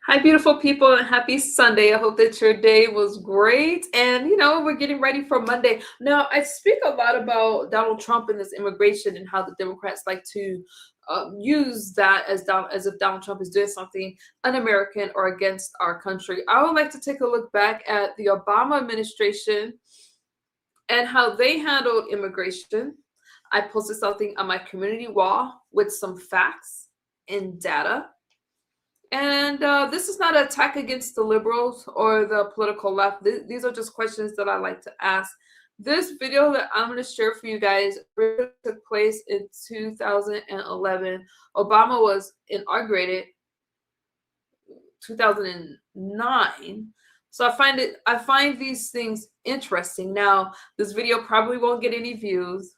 Hi, beautiful people, and happy Sunday. I hope that your day was great. And, we're getting ready for Monday. Now, I speak a lot about Donald Trump and this immigration and how the Democrats like to use that as if Donald Trump is doing something un-American or against our country. I would like to take a look back at the Obama administration and how they handled immigration. I posted something on my community wall with some facts and data. And this is not an attack against the liberals or the political left. These are just questions that I like to ask. This video that I'm going to share for you guys really took place in 2011. Obama was inaugurated 2009. So I find these things interesting. Now, this video probably won't get any views.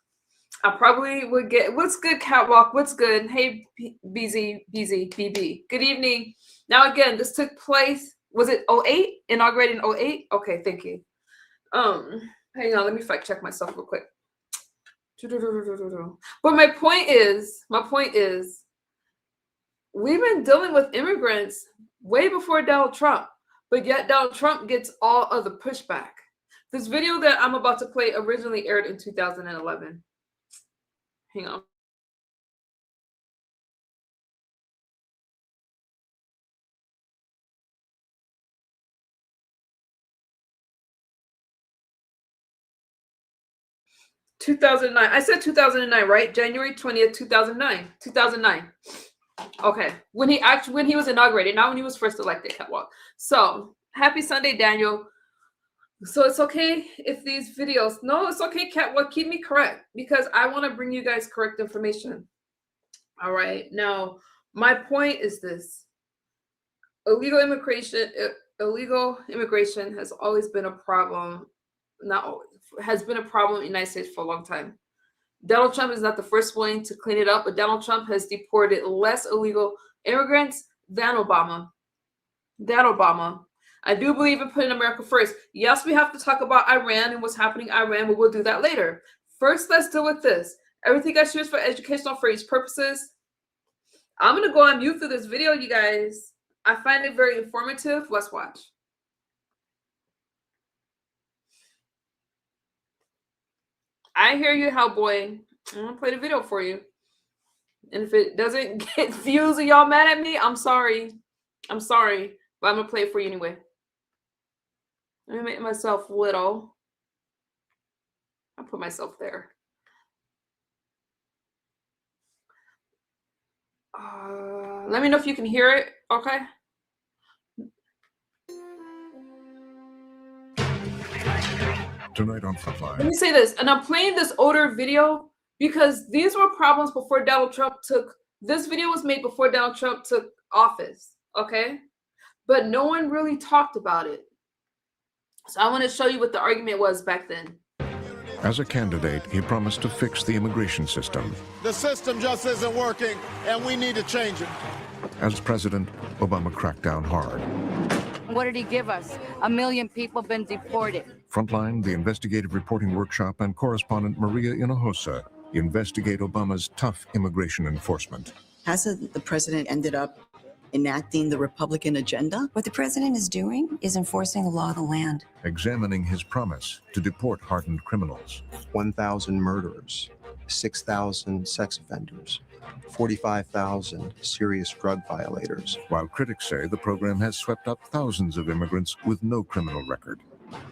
I probably would get, what's good, Catwalk? What's good? Hey, BB. Good evening. Now, again, this took place, was it 08? Inaugurated in 08? Okay, thank you. Hang on, let me fact check myself real quick. But my point is, we've been dealing with immigrants way before Donald Trump, but yet Donald Trump gets all of the pushback. This video that I'm about to play originally aired in 2011. Hang on. $2009. I said 2009, right? January 20th, 2009. 2009. Okay. When he was inaugurated, not when he was first elected, Catwalk. So happy Sunday, Daniel. So it's okay if these videos, no, it's okay, Catwalk, keep me correct because I want to bring you guys correct information. All right. Now, my point is this. Illegal immigration has always been a problem. Not always, has been a problem in the United States for a long time. Donald Trump is not the first one to clean it up, but Donald Trump has deported less illegal immigrants than Obama. I do believe in putting America first. Yes, we have to talk about Iran and what's happening in Iran, but we'll do that later. First, let's deal with this. Everything I share is for educational for each purposes. I'm going to go on mute through this video, you guys. I find it very informative. Let's watch. I hear you, Hellboy. I'm going to play the video for you. And if it doesn't get views and y'all mad at me, I'm sorry. But I'm going to play it for you anyway. Let me make myself little. I'll put myself there. Let me know if you can hear it, okay? Tonight on Frontline. Let me say this, and I'm playing this older video because these were problems before Donald Trump took, this video was made before Donald Trump took office, okay? But no one really talked about it. So I want to show you what the argument was back then. As a candidate, he promised to fix the immigration system. The system just isn't working, and we need to change it. As president, Obama cracked down hard. What did he give us? 1 million people been deported. Frontline, the investigative reporting workshop, and correspondent Maria Hinojosa investigate Obama's tough immigration enforcement. Hasn't the president ended up enacting the Republican agenda? What the president is doing is enforcing the law of the land. Examining his promise to deport hardened criminals. 1,000 murderers, 6,000 sex offenders, 45,000 serious drug violators. While critics say the program has swept up thousands of immigrants with no criminal record.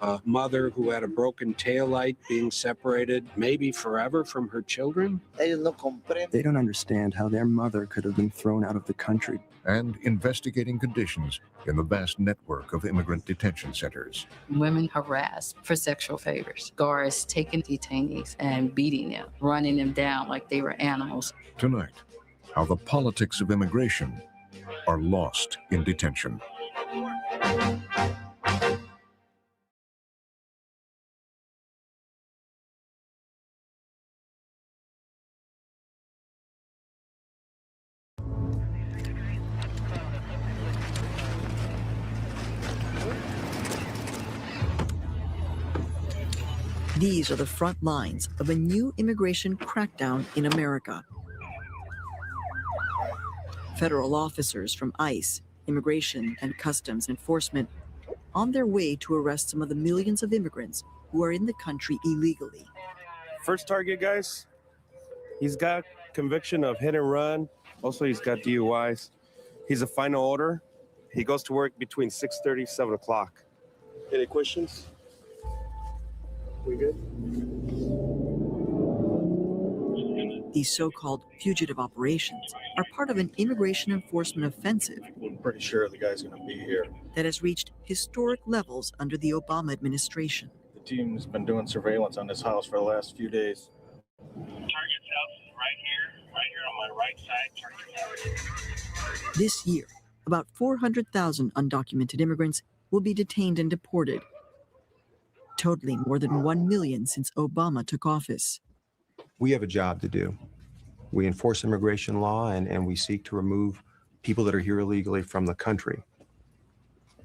A mother who had a broken taillight being separated, maybe forever, from her children. They don't understand how their mother could have been thrown out of the country. And investigating conditions in the vast network of immigrant detention centers. Women harassed for sexual favors. Guards taking detainees and beating them, running them down like they were animals. Tonight, how the politics of immigration are lost in detention. These are the front lines of a new immigration crackdown in America. Federal officers from ICE, Immigration and Customs Enforcement on their way to arrest some of the millions of immigrants who are in the country illegally. First target, guys. He's got conviction of hit and run. Also, he's got DUIs. He's a final order. He goes to work between 6:30, 7 o'clock. Any questions? We good? These so-called fugitive operations are part of an immigration enforcement offensive I'm pretty sure the guy's going to be here. that has reached historic levels under the Obama administration. The team's been doing surveillance on this house for the last few days. Target's house is right here on my right side. Target's house. This year, about 400,000 undocumented immigrants will be detained and deported, totaling more than 1 million since Obama took office. We have a job to do. We enforce immigration law and we seek to remove people that are here illegally from the country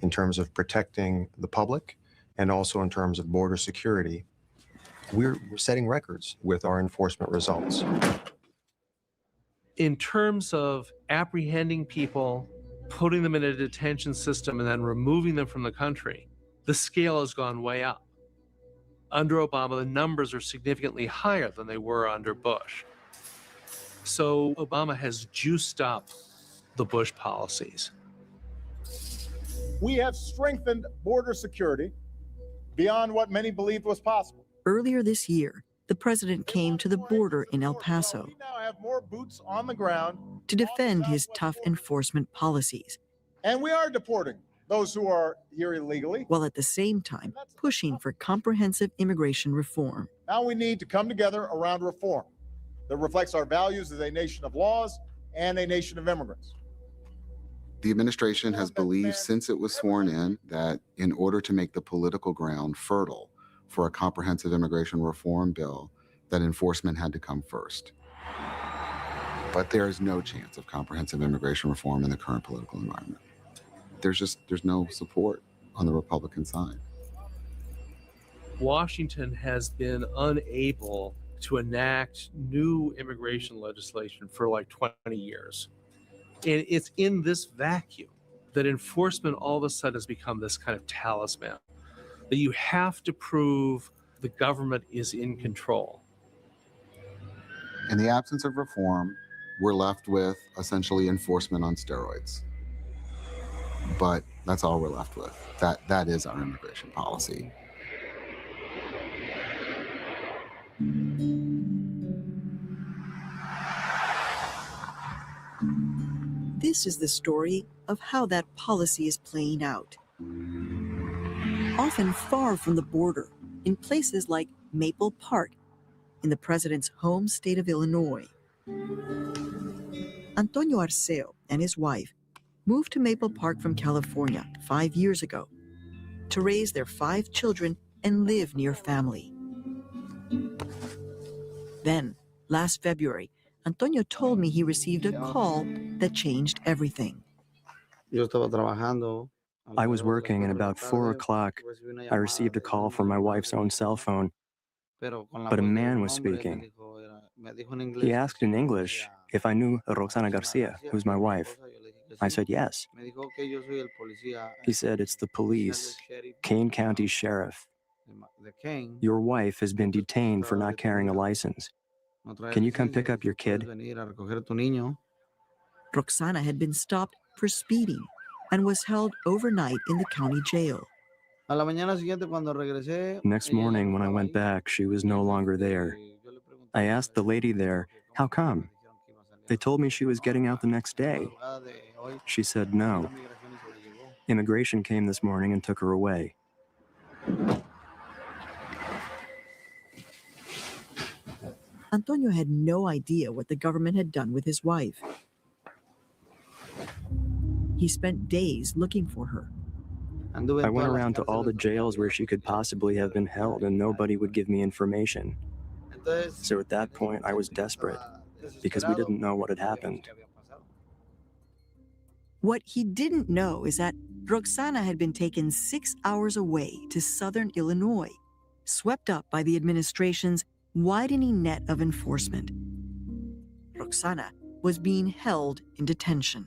in terms of protecting the public and also in terms of border security. We're setting records with our enforcement results. In terms of apprehending people, putting them in a detention system, and then removing them from the country, the scale has gone way up. Under Obama, the numbers are significantly higher than they were under Bush. So Obama has juiced up the Bush policies. We have strengthened border security beyond what many believed was possible. Earlier this year, the president came to the border in El Paso We now have more boots on the ground, to defend his tough enforcement policies, and we are deporting those who are here illegally. while at the same time pushing for comprehensive immigration reform. Now we need to come together around reform that reflects our values as a nation of laws and a nation of immigrants. The administration has believed since it was sworn in that in order to make the political ground fertile for a comprehensive immigration reform bill, that enforcement had to come first. But there is no chance of comprehensive immigration reform in the current political environment. There's no support on the Republican side. Washington has been unable to enact new immigration legislation for like 20 years. And it's in this vacuum that enforcement all of a sudden has become this kind of talisman, that you have to prove the government is in control. In the absence of reform, we're left with essentially enforcement on steroids. But that's all we're left with. That is our immigration policy. This is the story of how that policy is playing out. Often far from the border, in places like Maple Park, in the president's home state of Illinois. Antonio Arceo and his wife moved to Maple Park from California 5 years ago to raise their 5 children and live near family. Then, last February, Antonio told me he received a call that changed everything. I was working, and about 4 o'clock, I received a call from my wife's own cell phone, but a man was speaking. He asked in English if I knew Roxana Garcia, who's my wife. I said yes. He said, "It's the police, Kane County Sheriff. Your wife has been detained for not carrying a license. Can you come pick up your kid?" Roxana had been stopped for speeding and was held overnight in the county jail. Next morning, when I went back, she was no longer there. I asked the lady there, "How come?" They told me she was getting out the next day. She said no. Immigration came this morning and took her away. Antonio had no idea what the government had done with his wife. He spent days looking for her. I went around to all the jails where she could possibly have been held, and nobody would give me information. So at that point, I was desperate, because we didn't know what had happened. What he didn't know is that Roxana had been taken 6 hours away to southern Illinois, swept up by the administration's widening net of enforcement. Roxana was being held in detention.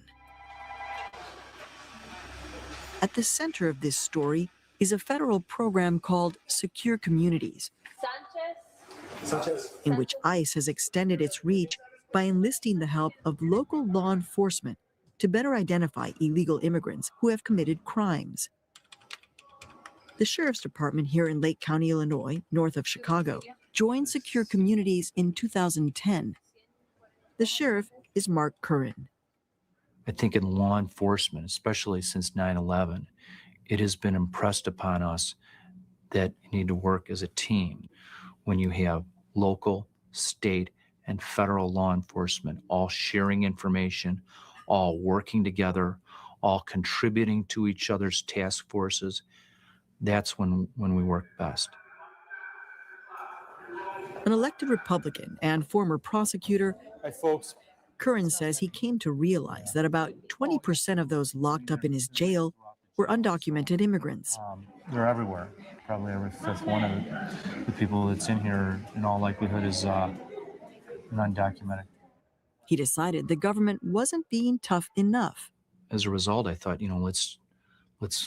At the center of this story is a federal program called Secure Communities, in which ICE has extended its reach by enlisting the help of local law enforcement to better identify illegal immigrants who have committed crimes. The Sheriff's Department here in Lake County, Illinois, north of Chicago, joined Secure Communities in 2010. The sheriff is Mark Curran. I think in law enforcement, especially since 9/11, it has been impressed upon us that you need to work as a team when you have local, state, and federal law enforcement all sharing information, all working together, all contributing to each other's task forces. That's when we work best. An elected Republican and former prosecutor, Hi, folks. Curran says he came to realize that about 20% of those locked up in his jail were undocumented immigrants. They're everywhere. Probably every fifth one of the people that's in here, in all likelihood, is undocumented. He decided the government wasn't being tough enough. As a result, I thought, let's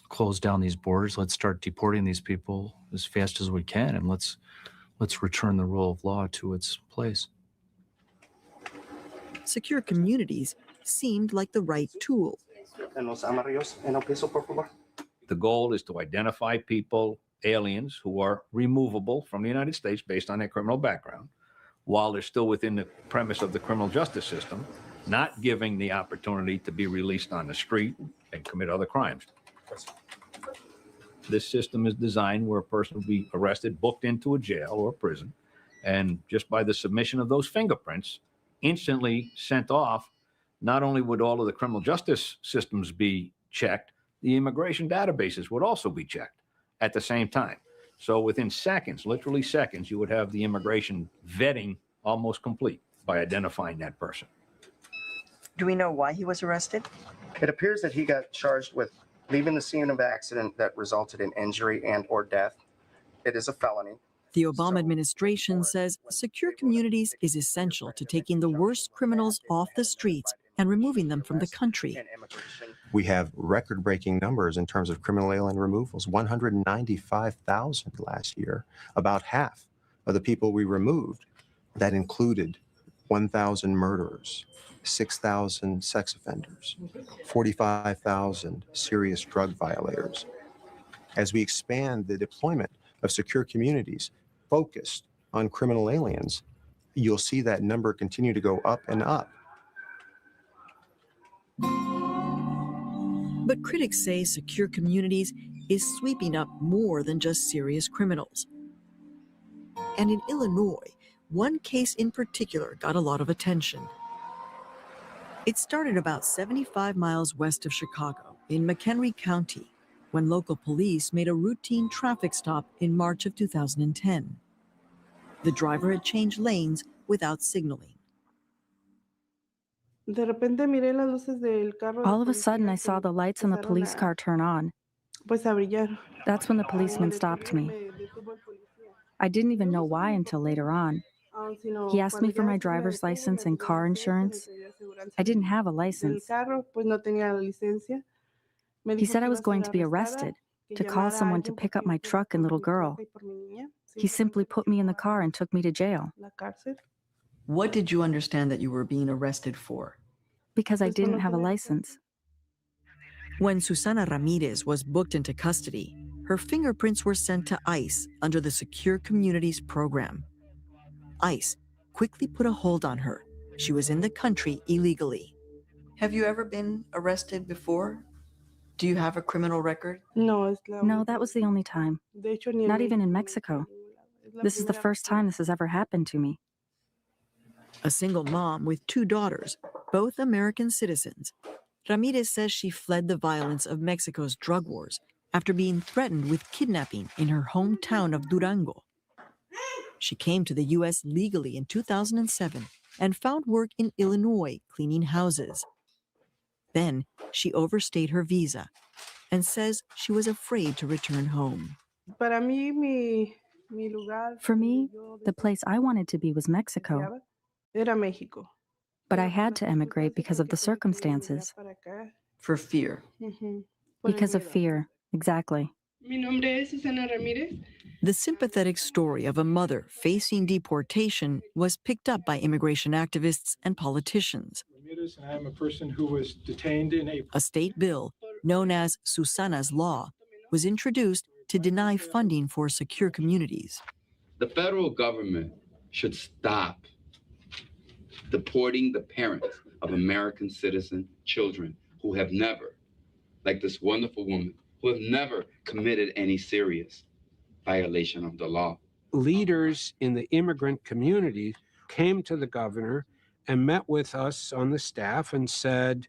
close down these borders. Let's start deporting these people as fast as we can, and let's return the rule of law to its place. Secure Communities seemed like the right tool. The goal is to identify people, aliens, who are removable from the United States based on their criminal background, while they're still within the premise of the criminal justice system, not giving the opportunity to be released on the street and commit other crimes. This system is designed where a person will be arrested, booked into a jail or a prison, and just by the submission of those fingerprints, instantly sent off. Not only would all of the criminal justice systems be checked, the immigration databases would also be checked at the same time. So within seconds, literally seconds, you would have the immigration vetting almost complete by identifying that person. Do we know why he was arrested? It appears that he got charged with leaving the scene of accident that resulted in injury and/or death. It is a felony. The Obama administration says Secure Communities is essential to taking the worst criminals off the streets and removing them from the country. We have record-breaking numbers in terms of criminal alien removals, 195,000 last year. About half of the people we removed, that included 1,000 murderers, 6,000 sex offenders, 45,000 serious drug violators. As we expand the deployment of Secure Communities focused on criminal aliens, you'll see that number continue to go up and up. But critics say Secure Communities is sweeping up more than just serious criminals. And in Illinois, one case in particular got a lot of attention. It started about 75 miles west of Chicago in McHenry County, when local police made a routine traffic stop in March of 2010. The driver had changed lanes without signaling. All of a sudden, I saw the lights on the police car turn on. That's when the policeman stopped me. I didn't even know why until later on. He asked me for my driver's license and car insurance. I didn't have a license. He said I was going to be arrested, to call someone to pick up my truck and little girl. He simply put me in the car and took me to jail. What did you understand that you were being arrested for? Because I didn't have a license. When Susana Ramirez was booked into custody, her fingerprints were sent to ICE under the Secure Communities program. ICE quickly put a hold on her. She was in the country illegally. Have you ever been arrested before? Do you have a criminal record? No, that was the only time. Not even in Mexico. This is the first time this has ever happened to me. A single mom with 2 daughters, both American citizens, Ramirez says she fled the violence of Mexico's drug wars after being threatened with kidnapping in her hometown of Durango. She came to the U.S. legally in 2007 and found work in Illinois cleaning houses. Then she overstayed her visa and says she was afraid to return home. For me, the place I wanted to be was Mexico. But I had to emigrate because of the circumstances. For fear. Because of fear, exactly. The sympathetic story of a mother facing deportation was picked up by immigration activists and politicians. Ramirez, and I am a person who was detained in April. A state bill, known as Susana's Law, was introduced to deny funding for secure communities. The federal government should stop deporting the parents of American citizen children who have never, like this wonderful woman, who have never committed any serious violation of the law. Leaders in the immigrant community came to the governor and met with us on the staff and said,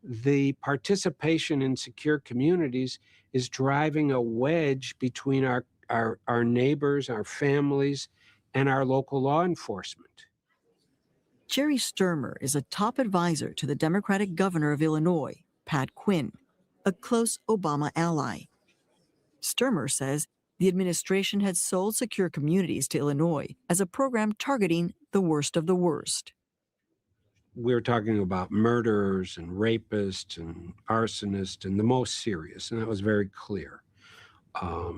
the participation in secure communities is driving a wedge between our neighbors, our families, and our local law enforcement. Jerry Sturmer is a top advisor to the Democratic governor of Illinois, Pat Quinn, a close Obama ally. Sturmer says the administration had sold secure communities to Illinois as a program targeting the worst of the worst. We're talking about murderers and rapists and arsonists and the most serious, and that was very clear.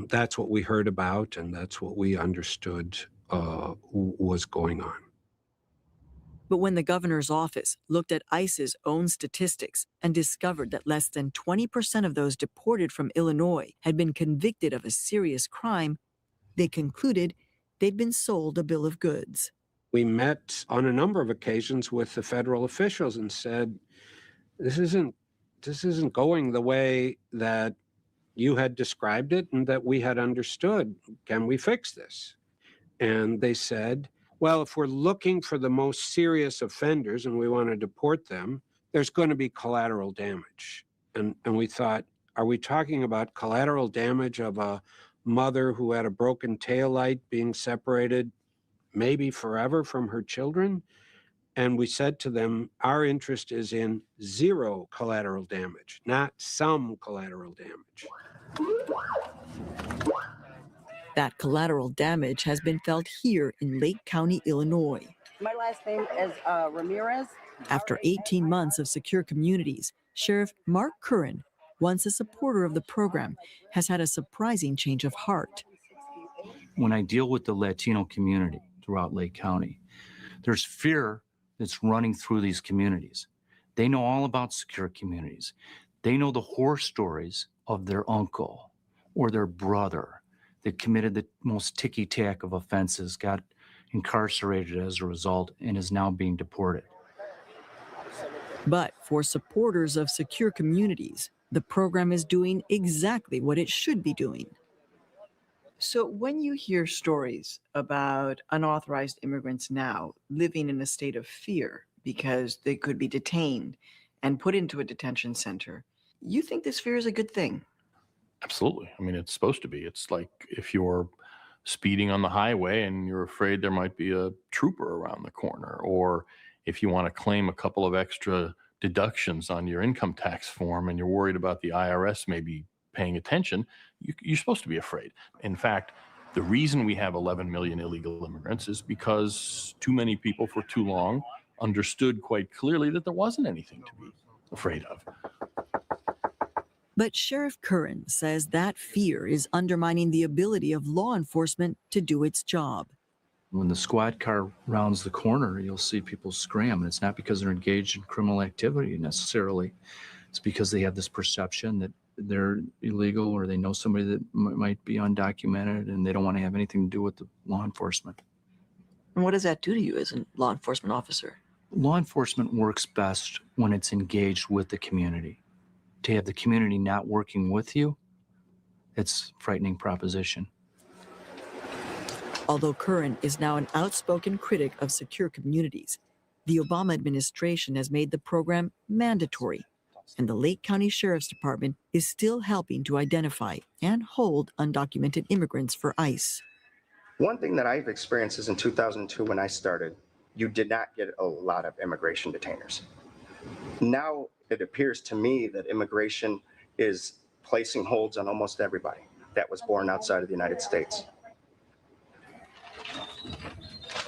That's what we heard about, and that's what we understood was going on. But when the governor's office looked at ICE's own statistics and discovered that less than 20% of those deported from Illinois had been convicted of a serious crime, they concluded they'd been sold a bill of goods. We met on a number of occasions with the federal officials and said, this isn't going the way that you had described it and that we had understood. Can we fix this? And they said, well, if we're looking for the most serious offenders and we want to deport them, there's going to be collateral damage. And we thought, are we talking about collateral damage of a mother who had a broken taillight being separated maybe forever from her children? And we said to them, our interest is in zero collateral damage, not some collateral damage. That collateral damage has been felt here in Lake County, Illinois. My last name is Ramirez. After 18 months of secure communities, Sheriff Mark Curran, once a supporter of the program, has had a surprising change of heart. When I deal with the Latino community throughout Lake County, there's fear that's running through these communities. They know all about secure communities. They know the horror stories of their uncle or their brother that committed the most ticky-tack of offenses, got incarcerated as a result, and is now being deported. But for supporters of secure communities, the program is doing exactly what it should be doing. So when you hear stories about unauthorized immigrants now living in a state of fear because they could be detained and put into a detention center, you think this fear is a good thing? Absolutely. I mean, it's supposed to be. It's like if you're speeding on the highway and you're afraid there might be a trooper around the corner, or if you want to claim a couple of extra deductions on your income tax form and you're worried about the IRS maybe paying attention, you're supposed to be afraid. In fact, the reason we have 11 million illegal immigrants is because too many people for too long understood quite clearly that there wasn't anything to be afraid of. But Sheriff Curran says that fear is undermining the ability of law enforcement to do its job. When the squad car rounds the corner, you'll see people scram, and it's not because they're engaged in criminal activity necessarily. It's because they have this perception that they're illegal, or they know somebody that might be undocumented, and they don't want to have anything to do with the law enforcement. And what does that do to you as a law enforcement officer? Law enforcement works best when it's engaged with the community. To have the community not working with you, it's a frightening proposition. Although Curran is now an outspoken critic of secure communities, the Obama administration has made the program mandatory, and the Lake County Sheriff's Department is still helping to identify and hold undocumented immigrants for ICE. One thing that I've experienced is in 2002 when I started, you did not get a lot of immigration detainers. Now it appears to me that immigration is placing holds on almost everybody that was born outside of the United States.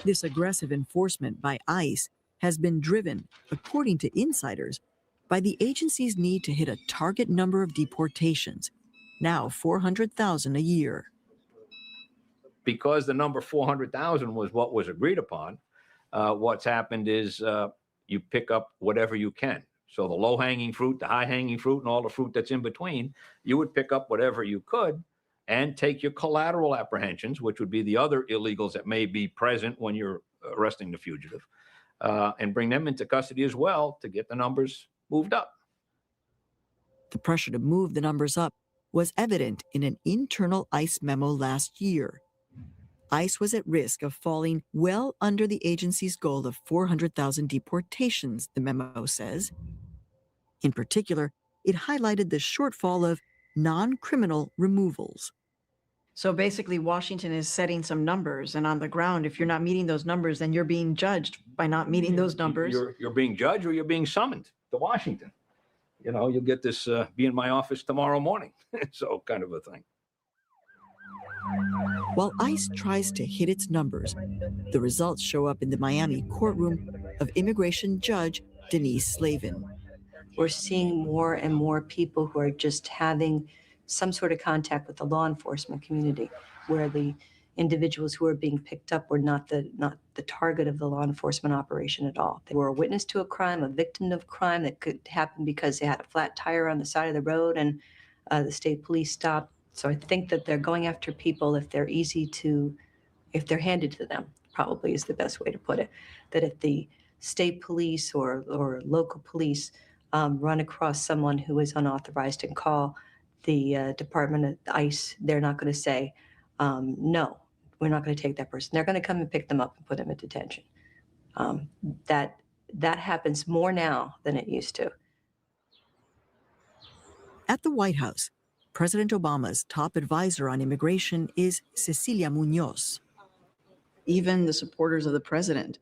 This aggressive enforcement by ICE has been driven, according to insiders, by the agency's need to hit a target number of deportations, now 400,000 a year. Because the number 400,000 was what was agreed upon, what's happened is you pick up whatever you can. So the low-hanging fruit, the high-hanging fruit, and all the fruit that's in between, you would pick up whatever you could and take your collateral apprehensions, which would be the other illegals that may be present when you're arresting the fugitive, and bring them into custody as well to get the numbers moved up. The pressure to move the numbers up was evident in an internal ICE memo last year. ICE was at risk of falling well under the agency's goal of 400,000 deportations, the memo says. In particular, it highlighted the shortfall of non-criminal removals. So basically, Washington is setting some numbers, and on the ground, if you're not meeting those numbers, then you're being judged by not meeting those numbers. You're being judged or you're being summoned to Washington. You know, you'll get this, be in my office tomorrow morning. So kind of a thing. While ICE tries to hit its numbers, the results show up in the Miami courtroom of immigration judge Denise Slavin. We're seeing more and more people who are just having some sort of contact with the law enforcement community, where the individuals who are being picked up were not the target of the law enforcement operation at all. They were a witness to a crime, a victim of crime that could happen because they had a flat tire on the side of the road and the state police stopped. So I think that they're going after people if they're handed to them, probably is the best way to put it. That if the state police or local police run across someone who is unauthorized and call the Department of ICE, they're not going to say, no, we're not going to take that person. They're going to come and pick them up and put them in detention. That happens more now than it used to. At the White House, President Obama's top advisor on immigration is Cecilia Munoz. Even the supporters of the president,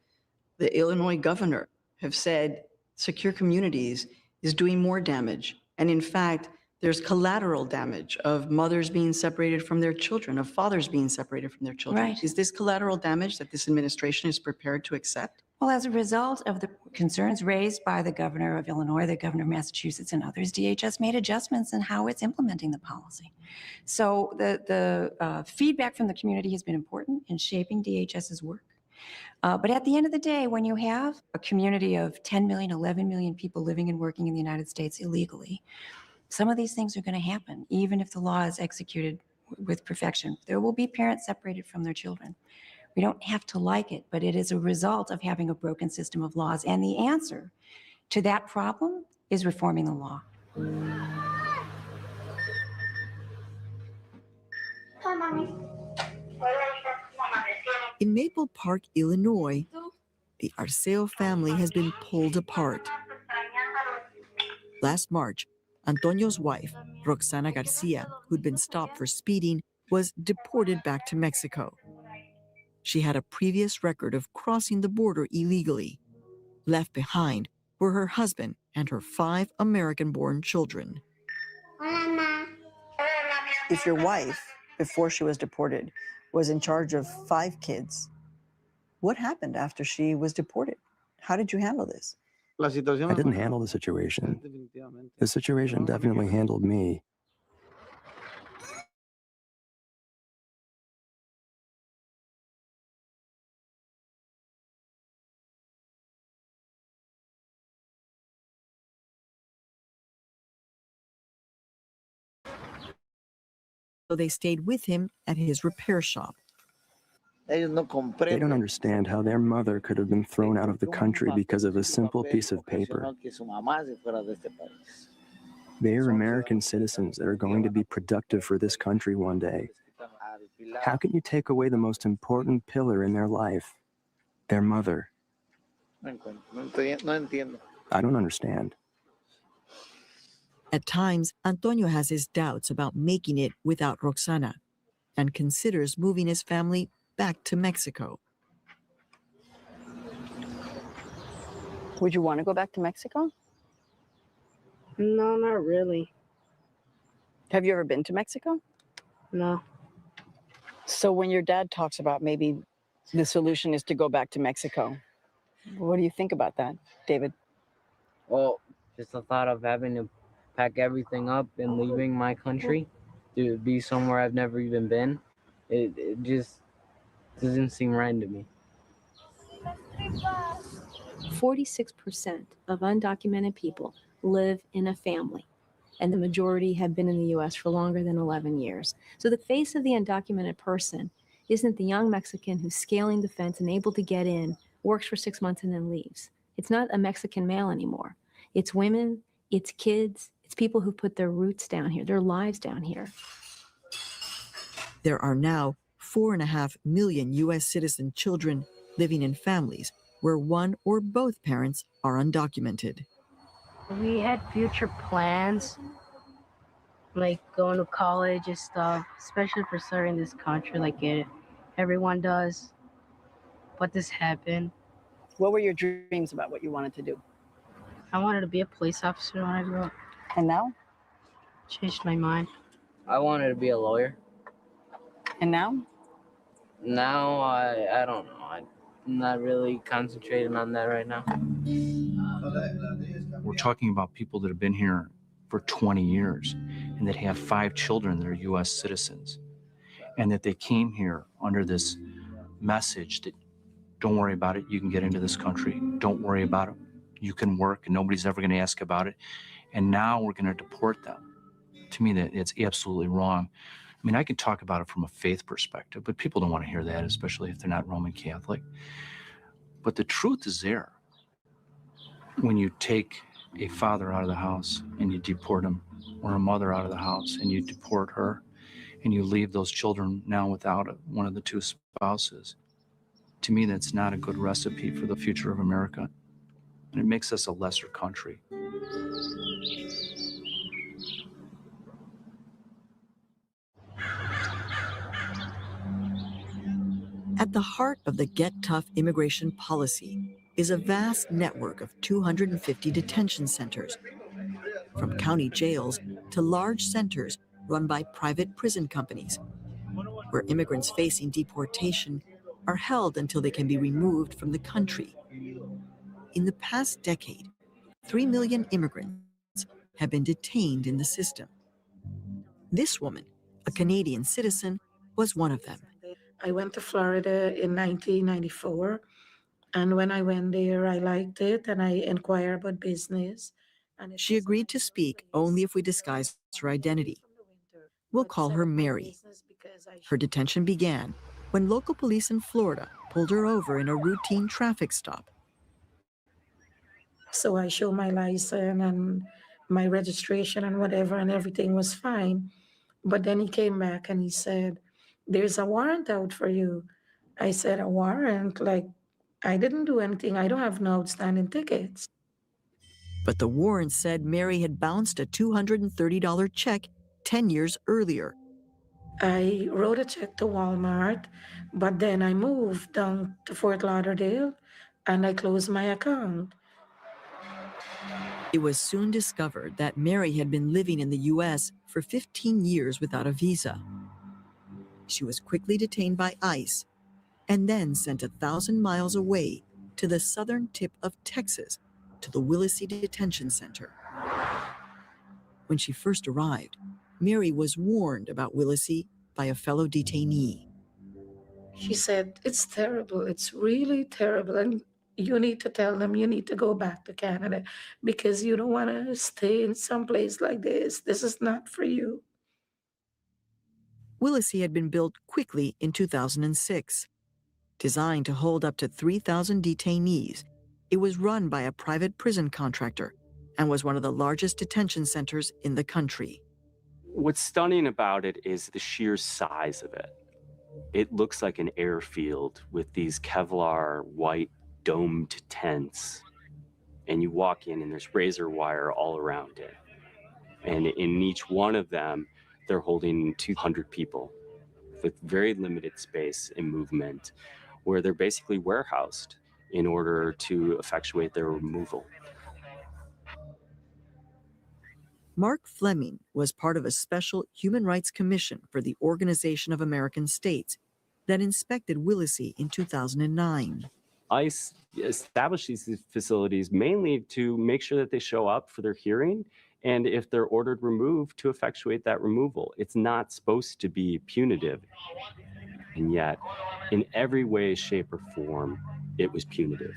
the Illinois governor, have said secure communities is doing more damage. And in fact, there's collateral damage of mothers being separated from their children, of fathers being separated from their children. Right. Is this collateral damage that this administration is prepared to accept? Well, as a result of the concerns raised by the governor of Illinois, the governor of Massachusetts, and others, DHS made adjustments in how it's implementing the policy. So the feedback from the community has been important in shaping DHS's work. But at the end of the day, when you have a community of 10 million, 11 million people living and working in the United States illegally, some of these things are going to happen, even if the law is executed with perfection. There will be parents separated from their children. We don't have to like it, but it is a result of having a broken system of laws. And the answer to that problem is reforming the law. In Maple Park, Illinois, the Arceo family has been pulled apart. Last March, Antonio's wife, Roxana Garcia, who'd been stopped for speeding, was deported back to Mexico. She had a previous record of crossing the border illegally. Left behind were her husband and her 5 American-born children. If your wife, before she was deported, was in charge of 5 kids, what happened after she was deported? How did you handle this? I didn't handle the situation. The situation definitely handled me. So they stayed with him at his repair shop. They don't understand how their mother could have been thrown out of the country because of a simple piece of paper. They are American citizens that are going to be productive for this country one day. How can you take away the most important pillar in their life, their mother? I don't understand. At times, Antonio has his doubts about making it without Roxana and considers moving his family back to Mexico. Would you want to go back to Mexico? No, not really. Have you ever been to Mexico? No. So when your dad talks about maybe the solution is to go back to Mexico, what do you think about that, David? Well, Just the thought of having to pack everything up and leaving my country to be somewhere I've never even been, it just doesn't seem right to me. 46% of undocumented people live in a family, and the majority have been in the U.S. for longer than 11 years. So the face of the undocumented person isn't the young Mexican who's scaling the fence and able to get in, works for 6 months, and then leaves. It's not a Mexican male anymore. It's women, it's kids, it's people who put their roots down here, their lives down here. There are now 4.5 million U.S. citizen children living in families where one or both parents are undocumented. We had future plans, like going to college and stuff, especially for serving this country like everyone does. But this happened. What were your dreams about what you wanted to do? I wanted to be a police officer when I grew up. And now? Changed my mind. I wanted to be a lawyer. And now? Now, I don't know. I'm not really concentrating on that right now. We're talking about people that have been here for 20 years and that have 5 children that are U.S. citizens, and that they came here under this message that don't worry about it, you can get into this country. Don't worry about it, you can work and nobody's ever going to ask about it. And now we're going to deport them. To me, that it's absolutely wrong. I mean, I can talk about it from a faith perspective, but people don't want to hear that, especially if they're not Roman Catholic. But the truth is there. When you take a father out of the house and you deport him, or a mother out of the house and you deport her, and you leave those children now without one of the 2 spouses, to me, that's not a good recipe for the future of America. And it makes us a lesser country. At the heart of the Get Tough immigration policy is a vast network of 250 detention centers, from county jails to large centers run by private prison companies, where immigrants facing deportation are held until they can be removed from the country. In the past decade, 3 million immigrants have been detained in the system. This woman, a Canadian citizen, was one of them. I went to Florida in 1994, and when I went there, I liked it, and I inquired about business. She agreed to speak only if we disguised her identity. We'll call her Mary. Her detention began when local police in Florida pulled her over in a routine traffic stop. So I showed my license and my registration and whatever, and everything was fine. But then he came back and he said, "There's a warrant out for you." I said, "A warrant? Like, I didn't do anything. I don't have no outstanding tickets." But the warrant said Mary had bounced a $230 check 10 years earlier. I wrote a check to Walmart, but then I moved down to Fort Lauderdale and I closed my account. It was soon discovered that Mary had been living in the U.S. for 15 years without a visa. She was quickly detained by ICE and then sent 1,000 miles away to the southern tip of Texas, to the Willacy Detention Center. When she first arrived, Mary was warned about Willacy by a fellow detainee. She said, "It's terrible. It's really terrible. And you need to tell them you need to go back to Canada because you don't want to stay in some place like this. This is not for you." Willacy had been built quickly in 2006. Designed to hold up to 3,000 detainees, it was run by a private prison contractor and was one of the largest detention centers in the country. What's stunning about it is the sheer size of it. It looks like an airfield with these Kevlar white domed tents. And you walk in and there's razor wire all around it. And in each one of them, they're holding 200 people with very limited space and movement, where they're basically warehoused in order to effectuate their removal. Mark Fleming was part of a special human rights commission for the Organization of American States that inspected Willacy in 2009. ICE established these facilities mainly to make sure that they show up for their hearing, and if they're ordered removed, to effectuate that removal. It's not supposed to be punitive. And yet, in every way, shape, or form, it was punitive.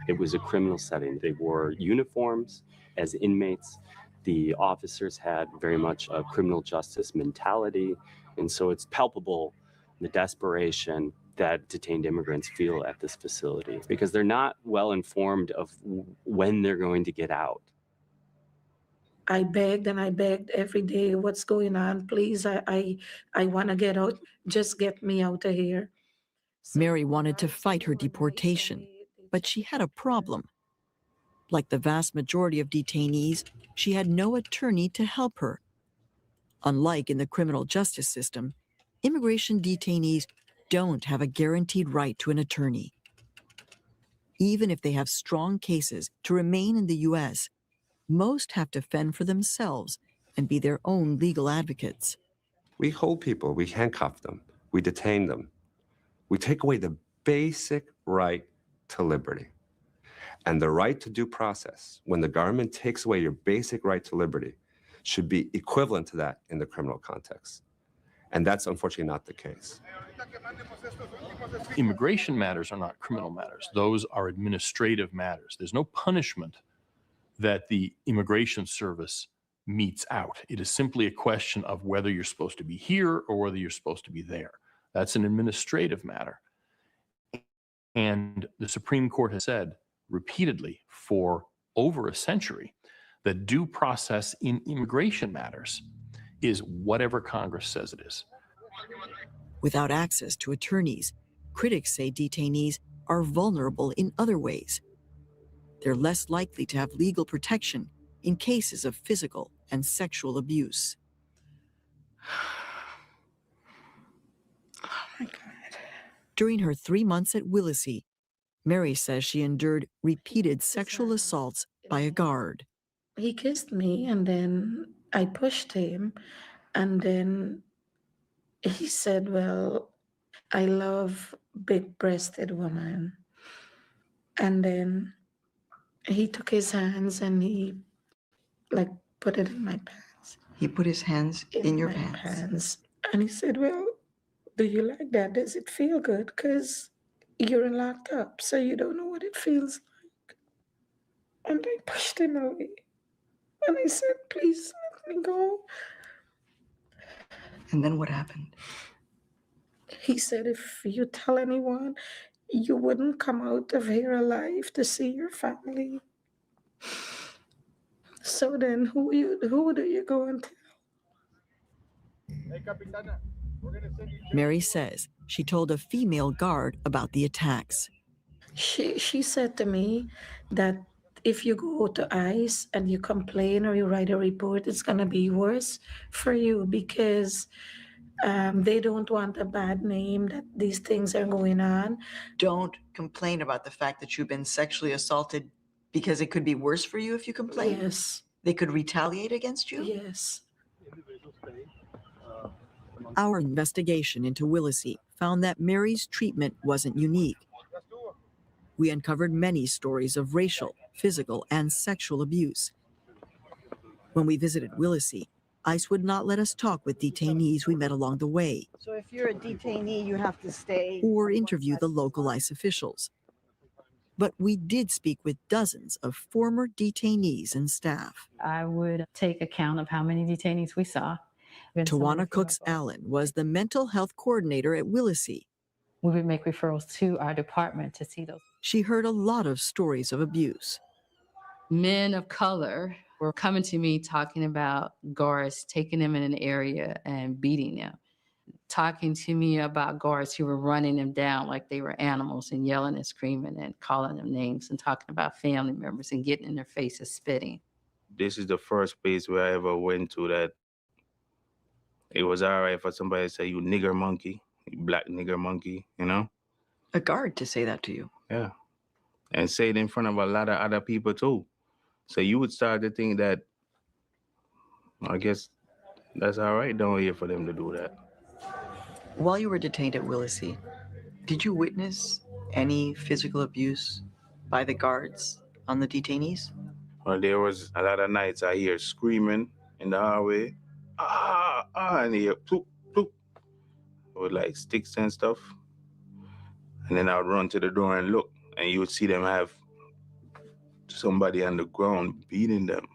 It was a criminal setting. They wore uniforms as inmates. The officers had very much a criminal justice mentality. And so it's palpable, the desperation that detained immigrants feel at this facility, because they're not well informed of when they're going to get out. I begged and I begged every day, what's going on? Please, I want to get out. Just get me out of here. Mary wanted to fight her deportation, but she had a problem. Like the vast majority of detainees, she had no attorney to help her. Unlike in the criminal justice system, immigration detainees don't have a guaranteed right to an attorney. Even if they have strong cases to remain in the U.S., most have to fend for themselves and be their own legal advocates. We hold people, we handcuff them, we detain them. We take away the basic right to liberty. And the right to due process, when the government takes away your basic right to liberty, should be equivalent to that in the criminal context. And that's unfortunately not the case. Immigration matters are not criminal matters. Those are administrative matters. There's no punishment that the Immigration Service metes out. It is simply a question of whether you're supposed to be here or whether you're supposed to be there. That's an administrative matter. And the Supreme Court has said repeatedly for over a century that due process in immigration matters is whatever Congress says it is. Without access to attorneys, critics say detainees are vulnerable in other ways. They're less likely to have legal protection in cases of physical and sexual abuse. Oh my God. During her 3 months at Willacy, Mary says she endured repeated sexual assaults by a guard. He kissed me and then I pushed him and then he said, well, I love big-breasted women. And then he took his hands and he like put it in my pants. He put his hands in your my pants. And he said, well, do you like that? Does it feel good? Because you're locked up, so you don't know what it feels like. And I pushed him away. And I said, please let me go. And then what happened? He said, if you tell anyone, you wouldn't come out of here alive to see your family. So then who do you go and tell? Mary says she told a female guard about the attacks. She said to me that if you go to ICE and you complain or you write a report, it's going to be worse for you because they don't want a bad name that these things are going on. Don't complain about the fact that you've been sexually assaulted because it could be worse for you if you complain? Yes. They could retaliate against you? Yes. Our investigation into Willacy found that Mary's treatment wasn't unique. We uncovered many stories of racial, physical, and sexual abuse. When we visited Willacy, ICE would not let us talk with detainees we met along the way. So if you're a detainee, you have to stay. Or interview the local ICE officials. But we did speak with dozens of former detainees and staff. I would take account of how many detainees we saw. Tawana Cooks Allen was the mental health coordinator at Willacy. We would make referrals to our department to see those. She heard a lot of stories of abuse. Men of color were coming to me talking about guards taking them in an area and beating them. Talking to me about guards who were running them down like they were animals and yelling and screaming and calling them names and talking about family members and getting in their faces, spitting. This is the first place where I ever went to that it was all right for somebody to say, you nigger monkey, you black nigger monkey, you know? A guard to say that to you. Yeah. And say it in front of a lot of other people too. So you would start to think that, I guess that's all right down here for them to do that. While you were detained at Willacy, did you witness any physical abuse by the guards on the detainees? Well, there was a lot of nights I hear screaming in the hallway, and hear ploop, ploop, with like sticks and stuff. And then I would run to the door and look, and you would see them have somebody on the ground beating them.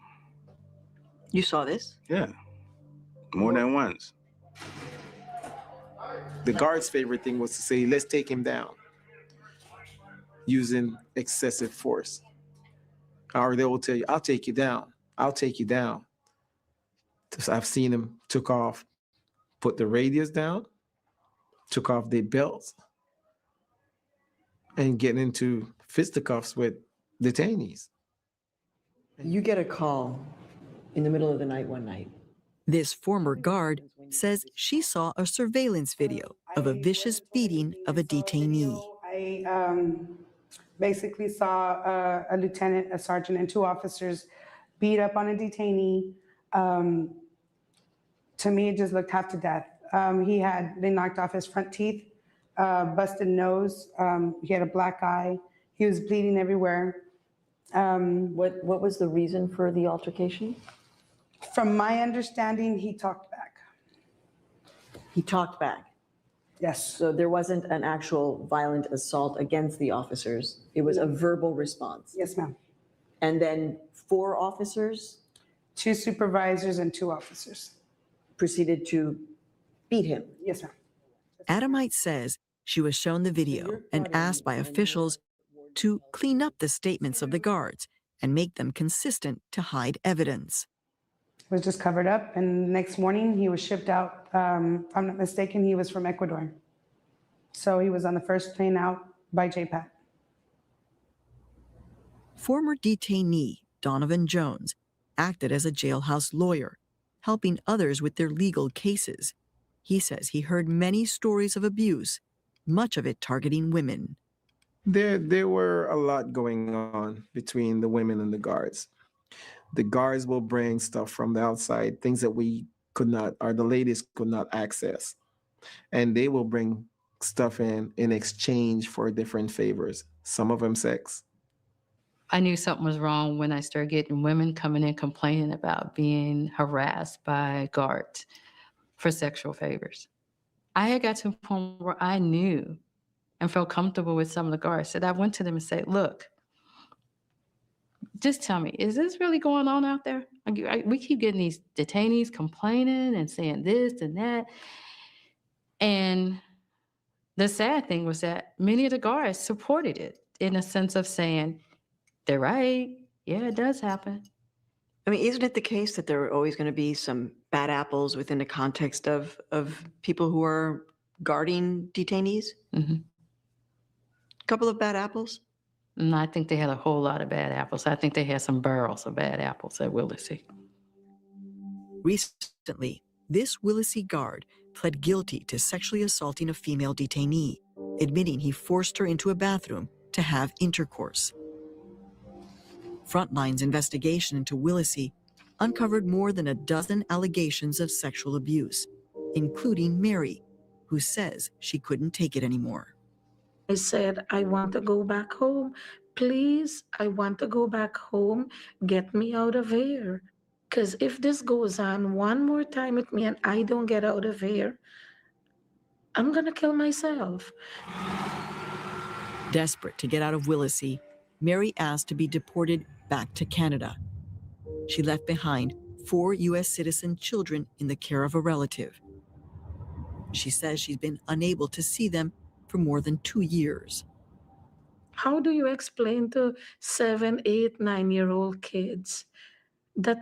You saw this? Yeah, more than once. The guard's favorite thing was to say, let's take him down, using excessive force. Or they will tell you, I'll take you down. I'll take you down. So I've seen them took off, put the radios down, took off their belts, and get into fisticuffs with detainees. You get a call in the middle of the night one night. This former guard says she saw a surveillance video of a vicious beating of a detainee. I basically saw a lieutenant, a sergeant, and 2 officers beat up on a detainee. To me, it just looked half to death. They knocked off his front teeth, busted nose. He had a black eye. He was bleeding everywhere. What was the reason for the altercation? From my understanding, he talked back. He talked back. Yes. So there wasn't an actual violent assault against the officers. It was a verbal response. Yes, ma'am. And then 4 officers? 2 supervisors and 2 officers. Proceeded to beat him? Yes, ma'am. Adamite says she was shown the video and asked by officials to clean up the statements of the guards and make them consistent to hide evidence. It was just covered up, and next morning he was shipped out. If I'm not mistaken, he was from Ecuador. So he was on the first plane out by JPAT. Former detainee Donovan Jones acted as a jailhouse lawyer, helping others with their legal cases. He says he heard many stories of abuse, much of it targeting women. There were a lot going on between the women and the guards. The guards will bring stuff from the outside, things that we could not, or the ladies could not access. And they will bring stuff in exchange for different favors, some of them sex. I knew something was wrong when I started getting women coming in complaining about being harassed by guards for sexual favors. I had got to a point where I knew and felt comfortable with some of the guards. So I went to them and said, look, just tell me, is this really going on out there? We keep getting these detainees complaining and saying this and that. And the sad thing was that many of the guards supported it in a sense of saying, they're right. Yeah, it does happen. I mean, isn't it the case that there are always going to be some bad apples within the context of people who are guarding detainees? Mm-hmm. A couple of bad apples? And I think they had a whole lot of bad apples. I think they had some barrels of bad apples at Willacy. Recently, this Willacy guard pled guilty to sexually assaulting a female detainee, admitting he forced her into a bathroom to have intercourse. Frontline's investigation into Willacy uncovered more than a dozen allegations of sexual abuse, including Mary, who says she couldn't take it anymore. I said, I want to go back home. Please, I want to go back home. Get me out of here. Because if this goes on one more time with me and I don't get out of here, I'm going to kill myself. Desperate to get out of Willacy, Mary asked to be deported back to Canada. She left behind 4 U.S. citizen children in the care of a relative. She says she's been unable to see them for more than 2 years. How do you explain to 7, 8, 9-year-old kids that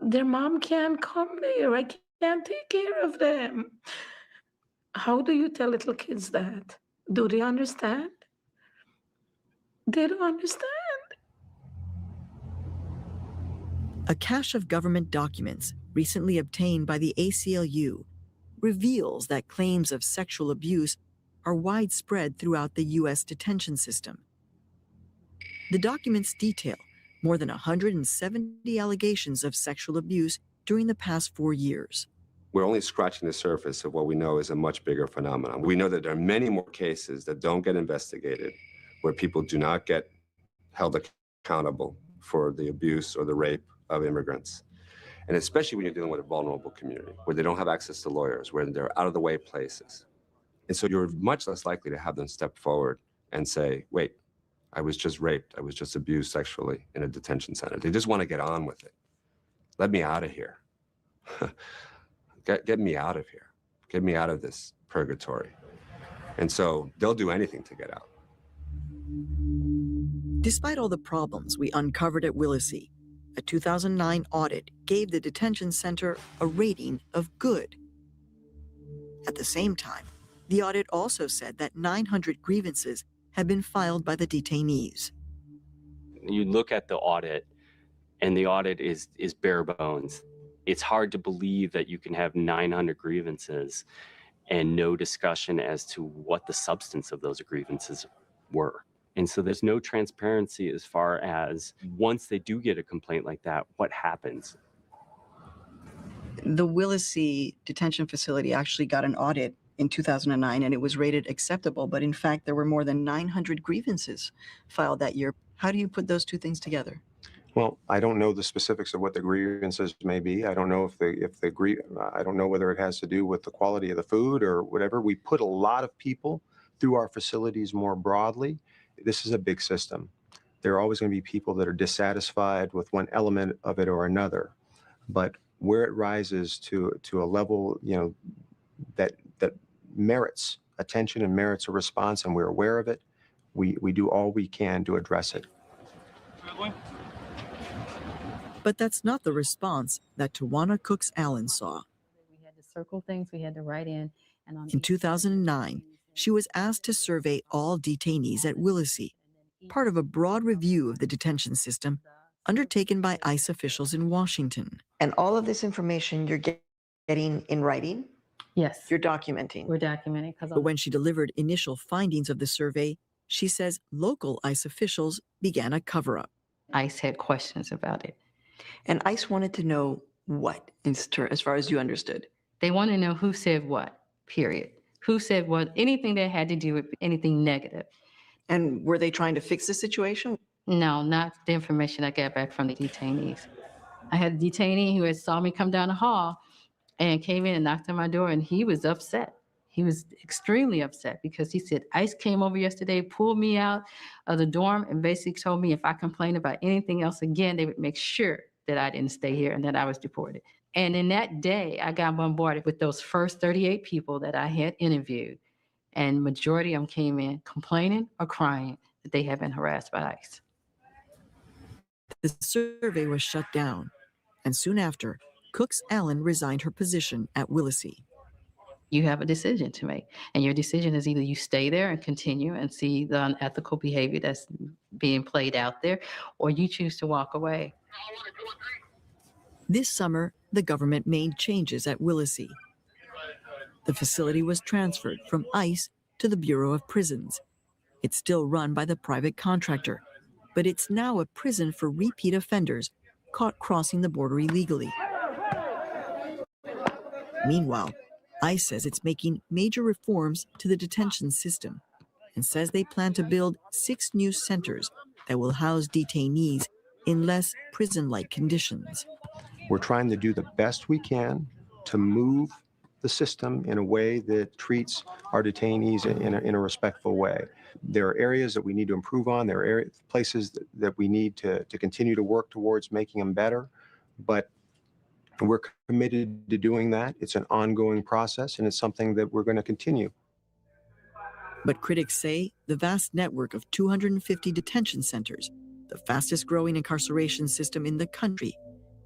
their mom can't come there? I can't take care of them. How do you tell little kids that? Do they understand? They don't understand. A cache of government documents recently obtained by the ACLU reveals that claims of sexual abuse are widespread throughout the U.S. detention system. The documents detail more than 170 allegations of sexual abuse during the past 4 years. we're only scratching the surface of what we know is a much bigger phenomenon. We know that there are many more cases that don't get investigated, where people do not get held accountable for the abuse or the rape of immigrants. And especially when you're dealing with a vulnerable community, where they don't have access to lawyers, where they're out of the way places. And so you're much less likely to have them step forward and say, wait, I was just raped, I was just abused sexually in a detention center. They just want to get on with it. Let me out of here. Get me out of here. Get me out of this purgatory. And so they'll do anything to get out. Despite all the problems we uncovered at Willacy, a 2009 audit gave the detention center a rating of good. At the same time, the audit also said that 900 grievances had been filed by the detainees. You look at the audit, and the audit is bare bones. It's hard to believe that you can have 900 grievances and no discussion as to what the substance of those grievances were. And so there's no transparency as far as once they do get a complaint like that, what happens? The Willacy detention facility actually got an audit in 2009 and it was rated acceptable, but in fact there were more than 900 grievances filed that year. How do you put those two things together? Well, I don't know the specifics of what the grievances may be. I don't know I don't know whether it has to do with the quality of the food or whatever. We put a lot of people through our facilities more broadly. This is a big system. There are always going to be people that are dissatisfied with one element of it or another. But where it rises to a level, that merits attention and merits a response, and we're aware of it, we do all we can to address it. But that's not the response that Tawana Cooks Allen saw. We had to circle things, we had to write in. And on In 2009, she was asked to survey all detainees at Willacy, part of a broad review of the detention system undertaken by ICE officials in Washington. And all of this information you're getting in writing? Yes. You're documenting? We're documenting. But when she delivered initial findings of the survey, she says local ICE officials began a cover-up. ICE had questions about it. And ICE wanted to know what, as far as you understood? They want to know who said what, period. Who said what, anything that had to do with anything negative. And were they trying to fix the situation? No, not the information I got back from the detainees. I had a detainee who had saw me come down the hall and came in and knocked on my door, and he was upset. He was extremely upset because he said, ICE came over yesterday, pulled me out of the dorm, and basically told me if I complained about anything else again, they would make sure that I didn't stay here and that I was deported. And in that day, I got bombarded with those first 38 people that I had interviewed. And majority of them came in complaining or crying that they had been harassed by ICE. The survey was shut down, and soon after, Cooks Allen resigned her position at Willacy. You have a decision to make, and your decision is either you stay there and continue and see the unethical behavior that's being played out there, or you choose to walk away. This summer, the government made changes at Willacy. The facility was transferred from ICE to the Bureau of Prisons. It's still run by the private contractor, but it's now a prison for repeat offenders caught crossing the border illegally. Meanwhile, ICE says it's making major reforms to the detention system and says they plan to build 6 new centers that will house detainees in less prison-like conditions. We're trying to do the best we can to move the system in a way that treats our detainees in a respectful way. There are areas that we need to improve on. There are places that we need to continue to work towards making them better. But we're committed to doing that. It's an ongoing process, and it's something that we're going to continue. But critics say the vast network of 250 detention centers, the fastest growing incarceration system in the country,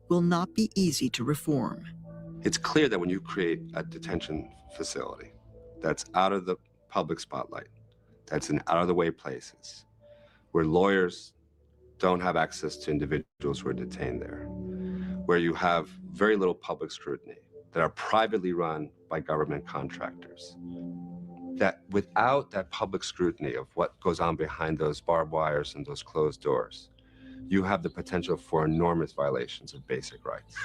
will not be easy to reform. It's clear that when you create a detention facility that's out of the public spotlight, that's in out-of-the-way places, where lawyers don't have access to individuals who are detained there, where you have very little public scrutiny, that are privately run by government contractors, that without that public scrutiny of what goes on behind those barbed wires and those closed doors, you have the potential for enormous violations of basic rights.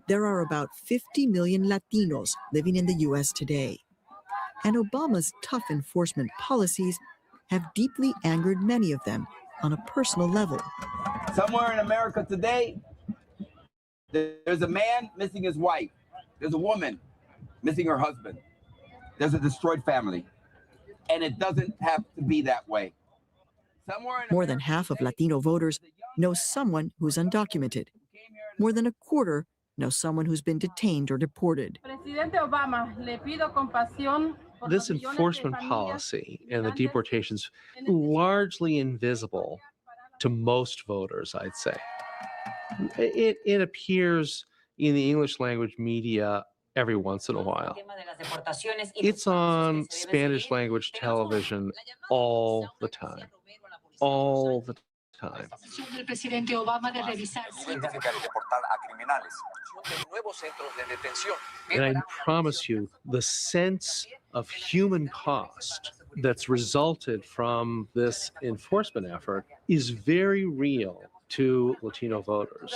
There are about 50 million Latinos living in the U.S. today, and Obama's tough enforcement policies have deeply angered many of them on a personal level. Somewhere in America today, there's a man missing his wife. There's a woman missing her husband. There's a destroyed family. And it doesn't have to be that way. More than half of Latino voters know someone who's undocumented. More than a quarter know someone who's been detained or deported. This enforcement policy and the deportations largely invisible to most voters, I'd say. It appears in the English language media every once in a while. It's on Spanish language television all the time. All the time. And I promise you, the sense of human cost that's resulted from this enforcement effort is very real to Latino voters.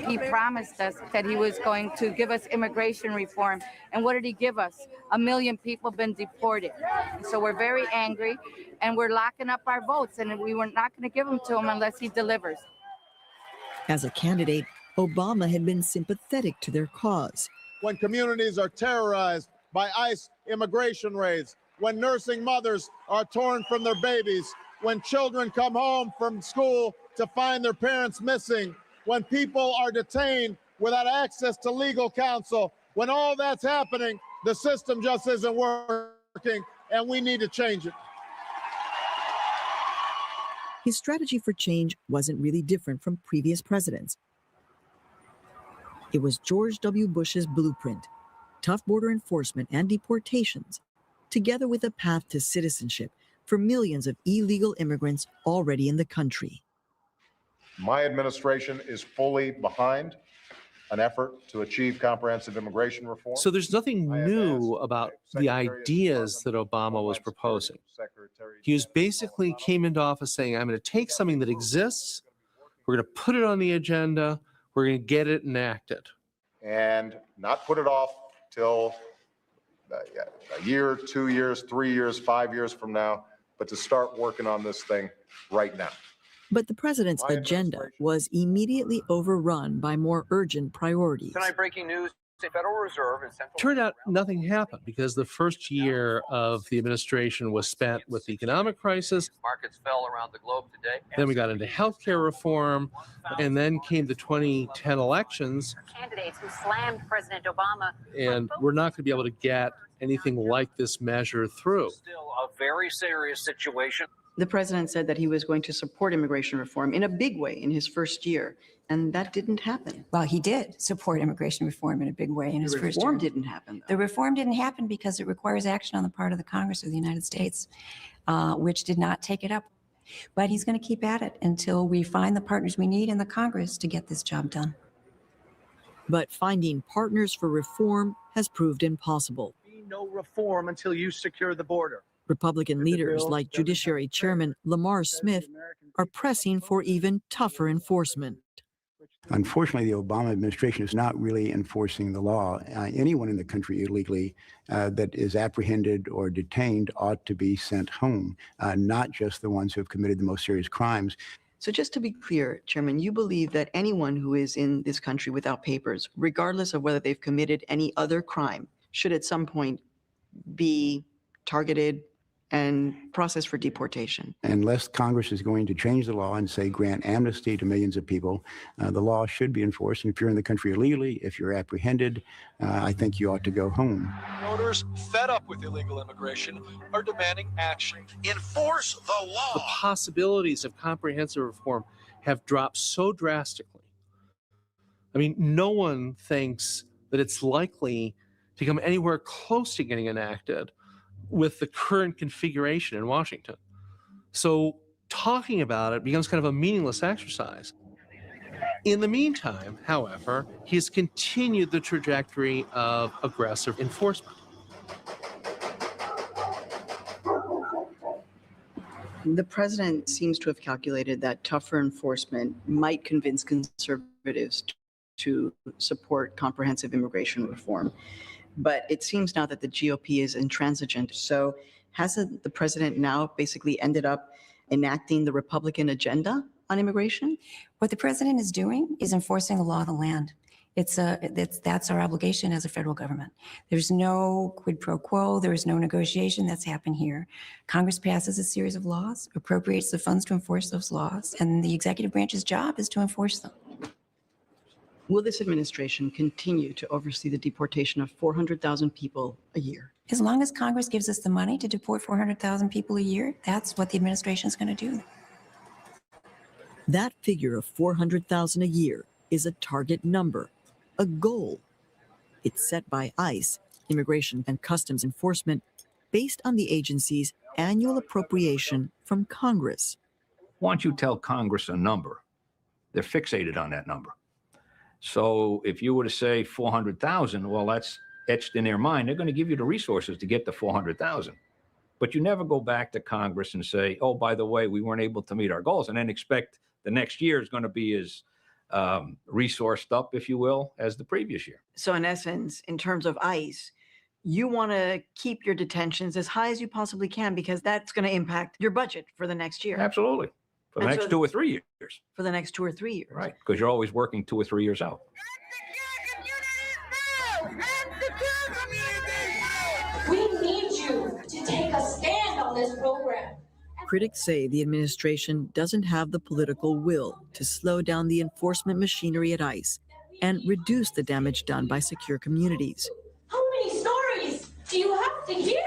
He promised us that he was going to give us immigration reform. And what did he give us? 1 million people have been deported. So we're very angry and we're locking up our votes, and we were not going to give them to him unless he delivers. As a candidate, Obama had been sympathetic to their cause. When communities are terrorized by ICE immigration raids, when nursing mothers are torn from their babies, when children come home from school to find their parents missing, when people are detained without access to legal counsel, when all that's happening, the system just isn't working, and we need to change it. His strategy for change wasn't really different from previous presidents. It was George W. Bush's blueprint: tough border enforcement and deportations, together with a path to citizenship for millions of illegal immigrants already in the country. My administration is fully behind an effort to achieve comprehensive immigration reform. So there's nothing new about the ideas that Obama was proposing. He was basically came into office saying, I'm going to take something that exists, we're going to put it on the agenda, we're going to get it enacted. And not put it off till a year, 2 years, 3 years, 5 years from now, but to start working on this thing right now. But the president's agenda was immediately overrun by more urgent priorities. Tonight, breaking news: the Federal Reserve and central. Turned out nothing happened because the first year of the administration was spent with the economic crisis. Markets fell around the globe today. Then we got into healthcare reform, and then came the 2010 elections. Candidates who slammed President Obama. And we're not going to be able to get anything like this measure through. Still a very serious situation. The president said that he was going to support immigration reform in a big way in his first year, and that didn't happen. Well, he did support immigration reform in a big way in his first year. The reform didn't happen, though. The reform didn't happen because it requires action on the part of the Congress of the United States, which did not take it up. But he's going to keep at it until we find the partners we need in the Congress to get this job done. But finding partners for reform has proved impossible. No reform until you secure the border. Republican leaders like Judiciary Chairman Lamar Smith are pressing for even tougher enforcement. Unfortunately, the Obama administration is not really enforcing the law. Anyone in the country illegally that is apprehended or detained ought to be sent home, not just the ones who have committed the most serious crimes. So just to be clear, Chairman, you believe that anyone who is in this country without papers, regardless of whether they've committed any other crime, should at some point be targeted and processed for deportation. Unless Congress is going to change the law and say grant amnesty to millions of people, the law should be enforced. And if you're in the country illegally, if you're apprehended, I think you ought to go home. Voters fed up with illegal immigration are demanding action. Enforce the law. The possibilities of comprehensive reform have dropped so drastically. I mean, no one thinks that it's likely to come anywhere close to getting enacted with the current configuration in Washington. So talking about it becomes kind of a meaningless exercise. In the meantime, however, he's continued the trajectory of aggressive enforcement. The president seems to have calculated that tougher enforcement might convince conservatives to support comprehensive immigration reform. But it seems now that the GOP is intransigent. So hasn't the president now basically ended up enacting the Republican agenda on immigration? What the president is doing is enforcing the law of the land. That's our obligation as a federal government. There's no quid pro quo. There is no negotiation that's happened here. Congress passes a series of laws, appropriates the funds to enforce those laws, and the executive branch's job is to enforce them. Will this administration continue to oversee the deportation of 400,000 people a year? As long as Congress gives us the money to deport 400,000 people a year, that's what the administration is going to do. That figure of 400,000 a year is a target number, a goal. It's set by ICE, Immigration and Customs Enforcement, based on the agency's annual appropriation from Congress. Once you tell Congress a number, they're fixated on that number. So if you were to say 400,000, well, that's etched in their mind. They're going to give you the resources to get to 400,000. But you never go back to Congress and say, oh, by the way, we weren't able to meet our goals, and then expect the next year is going to be as resourced up, if you will, as the previous year. So in essence, in terms of ICE, you want to keep your detentions as high as you possibly can because that's going to impact your budget for the next year. Absolutely. For the And next so- 2 or 3 years. For the next 2 or 3 years. Right. Because you're always working 2 or 3 years out. We need you to take a stand on this program. Critics say the administration doesn't have the political will to slow down the enforcement machinery at ICE and reduce the damage done by secure communities. How many stories do you have to hear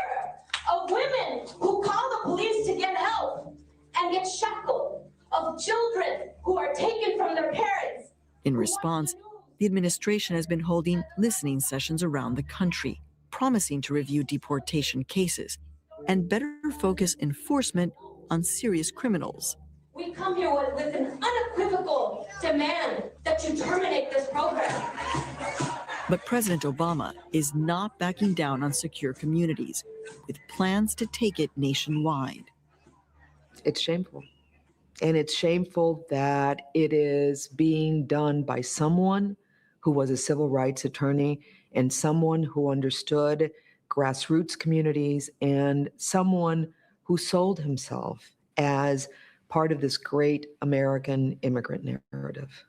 of women who call the police to get help and get shackled, of children who are taken from their parents? In response, the administration has been holding listening sessions around the country, promising to review deportation cases and better focus enforcement on serious criminals. We come here with an unequivocal demand that you terminate this program. But President Obama is not backing down on secure communities, with plans to take it nationwide. It's shameful. And it's shameful that it is being done by someone who was a civil rights attorney and someone who understood grassroots communities and someone who sold himself as part of this great American immigrant narrative.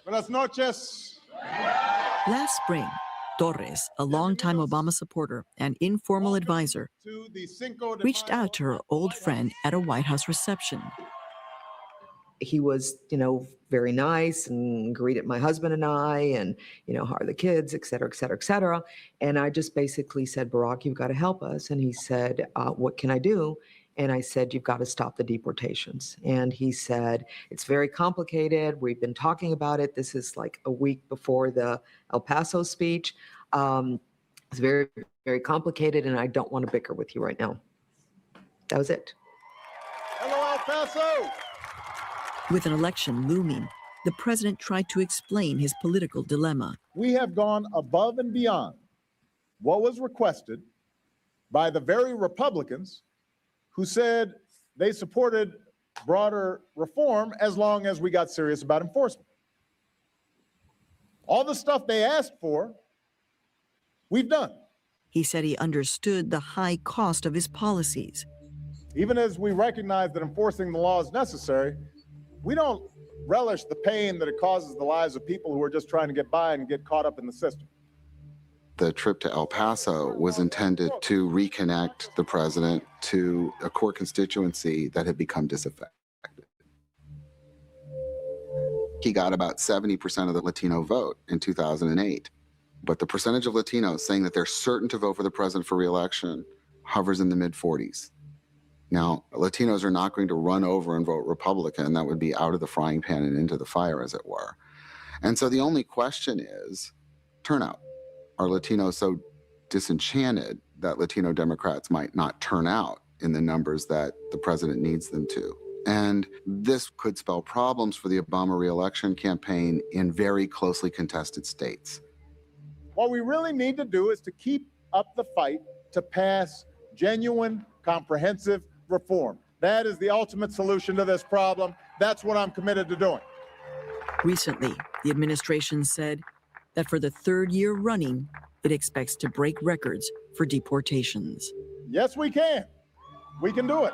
Buenas noches. Last spring, Torres, a longtime Obama supporter and informal advisor, To the Cinco de reached out to her old friend at a White House reception. He was, very nice and greeted my husband and I and, how are the kids, et cetera, et cetera, et cetera. And I just basically said, Barack, you've got to help us. And he said, what can I do? And I said, you've got to stop the deportations. And he said, it's very complicated. We've been talking about it. This is like a week before the El Paso speech. It's very, very complicated, and I don't want to bicker with you right now. That was it. Hello, El Paso. With an election looming, the president tried to explain his political dilemma. We have gone above and beyond what was requested by the very Republicans who said they supported broader reform as long as we got serious about enforcement. All the stuff they asked for, we've done. He said he understood the high cost of his policies. Even as we recognize that enforcing the law is necessary, we don't relish the pain that it causes the lives of people who are just trying to get by and get caught up in the system. The trip to El Paso was intended to reconnect the president to a core constituency that had become disaffected. He got about 70% of the Latino vote in 2008. But the percentage of Latinos saying that they're certain to vote for the president for re-election hovers in the mid-40s. Now, Latinos are not going to run over and vote Republican. That would be out of the frying pan and into the fire, as it were. And so the only question is turnout. Are Latinos so disenchanted that Latino Democrats might not turn out in the numbers that the president needs them to? And this could spell problems for the Obama re-election campaign in very closely contested states. What we really need to do is to keep up the fight to pass genuine, comprehensive reform. That is the ultimate solution to this problem. That's what I'm committed to doing. Recently, the administration said that for the third year running, it expects to break records for deportations. Yes, we can. We can do it.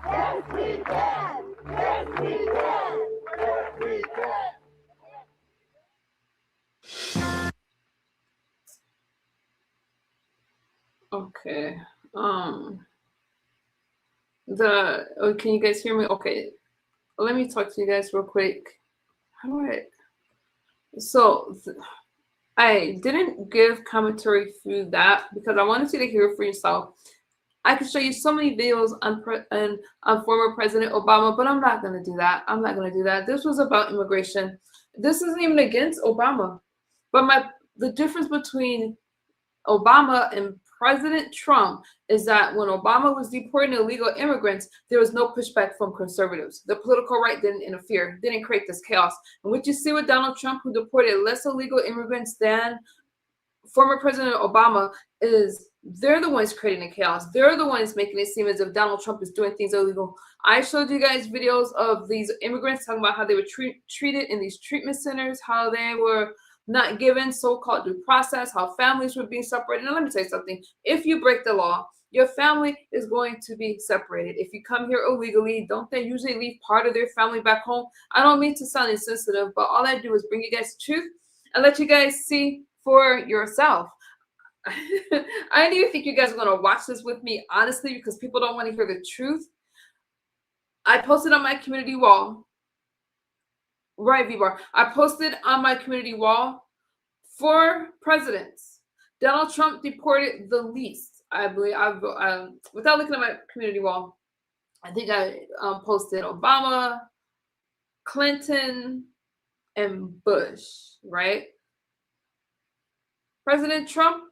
Yes, we can. Yes, we can. Yes, we can. Okay. Can you guys hear me? Okay. Let me talk to you guys real quick. How do I didn't give commentary through that because I wanted you to hear it for yourself. I could show you so many videos on former President Obama, but I'm not going to do that. I'm not going to do that. This was about immigration. This isn't even against Obama. But the difference between Obama and President Trump is that when Obama was deporting illegal immigrants, there was no pushback from conservatives. The political right didn't interfere, didn't create this chaos. And what you see with Donald Trump, who deported less illegal immigrants than former President Obama, is they're the ones creating the chaos. They're the ones making it seem as if Donald Trump is doing things illegal. I showed you guys videos of these immigrants talking about how they were treated in these treatment centers, how they were not given so-called due process, how families were being separated. Now, let me tell you something. If you break the law, your family is going to be separated. If you come here illegally, don't they usually leave part of their family back home? I don't mean to sound insensitive, but all I do is bring you guys the truth and let you guys see for yourself. I don't even think you guys are going to watch this with me, honestly, because people don't want to hear the truth. I posted on my community wall. Right, V-Bar. I posted on my community wall 4 presidents. Donald Trump deported the least, I believe. Without looking at my community wall, I think I posted Obama, Clinton, and Bush, right? President Trump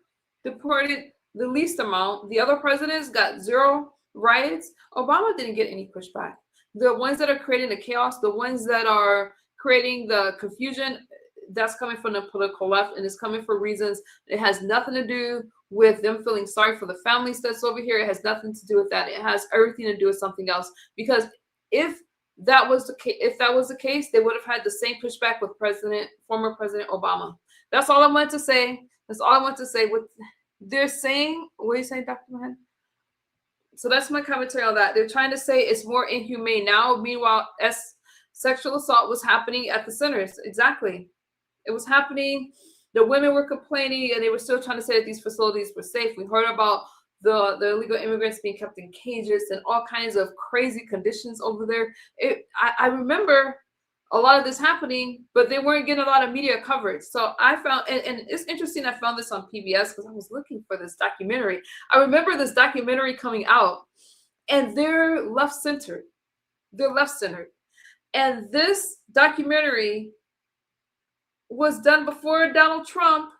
deported the least amount. The other presidents got 0 riots. Obama didn't get any pushback. The ones that are creating the chaos, the ones that are creating the confusion, that's coming from the political left, and it's coming for reasons. It has nothing to do with them feeling sorry for the families that's over here. It has nothing to do with that. It has everything to do with something else. Because if that was the case, they would have had the same pushback with former President Obama. That's all I wanted to say. That's all I want to say. What they're saying, what are you saying, Dr. Mahan? So that's my commentary on that. They're trying to say it's more inhumane now. Meanwhile, sexual assault was happening at the centers. Exactly. It was happening. The women were complaining, and they were still trying to say that these facilities were safe. We heard about the illegal immigrants being kept in cages and all kinds of crazy conditions over there. I remember a lot of this happening, but they weren't getting a lot of media coverage. So I found, and it's interesting, I found this on PBS because I was looking for this documentary. I remember this documentary coming out, and they're left-centered. They're left-centered. And this documentary was done before Donald Trump.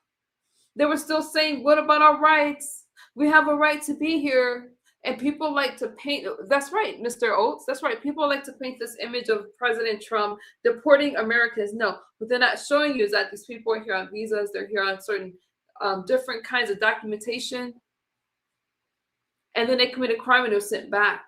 They were still saying, what about our rights? We have a right to be here. And people like to paint, that's right, Mr. Oates, that's right. People like to paint this image of President Trump deporting Americans. No, what they're not showing you is that these people are here on visas. They're here on certain different kinds of documentation. And then they commit a crime and they're sent back.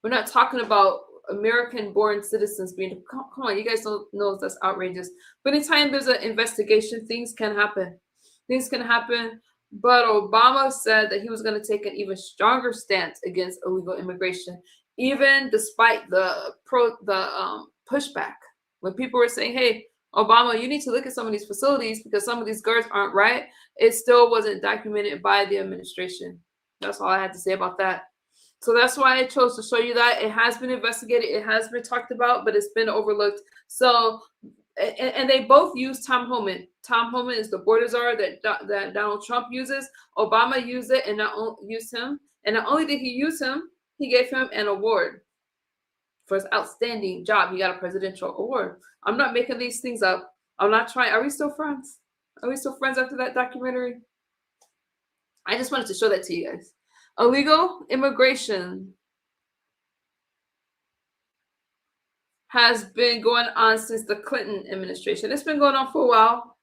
We're not talking about American-born citizens being, come on, you guys don't know that's outrageous. But anytime there's an investigation, things can happen. Things can happen. But Obama said that he was going to take an even stronger stance against illegal immigration, even despite the pushback. When people were saying, hey, Obama, you need to look at some of these facilities because some of these guards aren't right, it still wasn't documented by the administration. That's all I had to say about that. So that's why I chose to show you that. It has been investigated. It has been talked about, but it's been overlooked. So, and they both use Tom Homan. Tom Homan is the border czar that Donald Trump uses. Obama used it and used him. And not only did he use him, he gave him an award for his outstanding job. He got a presidential award. I'm not making these things up. I'm not trying. Are we still friends? Are we still friends after that documentary? I just wanted to show that to you guys. Illegal immigration has been going on since the Clinton administration. It's been going on for a while.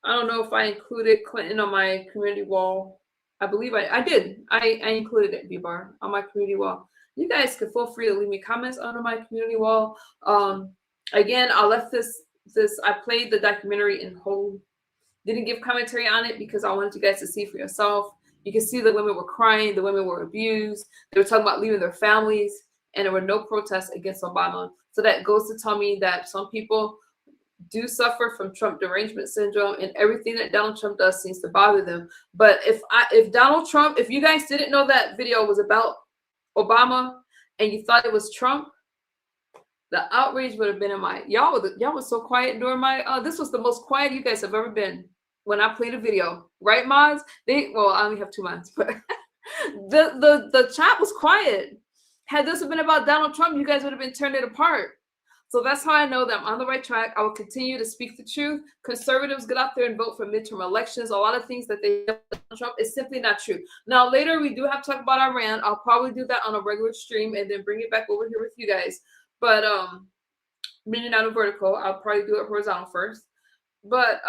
I don't know if I included Clinton on my community wall. I believe I did. I included it, V-Bar, on my community wall. you guys can feel free to leave me comments under my community wall. Again, I left I played the documentary in whole. Didn't give commentary on it because I wanted you guys to see for yourself. You can see the women were crying, the women were abused. They were talking about leaving their families, and there were no protests against Obama. So that goes to tell me that some people do suffer from Trump derangement syndrome, and everything that Donald Trump does seems to bother them. But if Donald Trump, if you guys didn't know that video was about Obama and you thought it was Trump, the outrage would have been in my y'all was so quiet during my this was the most quiet you guys have ever been when I played a video, right, mods? I only have 2 mods, but the chat was quiet. Had this been about Donald Trump, you guys would have been turning it apart. So that's how I know that I'm on the right track. I will continue to speak the truth. Conservatives get out there and vote for midterm elections. A lot of things that they do with Trump is simply not true. Now, later we do have to talk about Iran. I'll probably do that on a regular stream and then bring it back over here with you guys. But meaning not a vertical, I'll probably do it horizontal first. But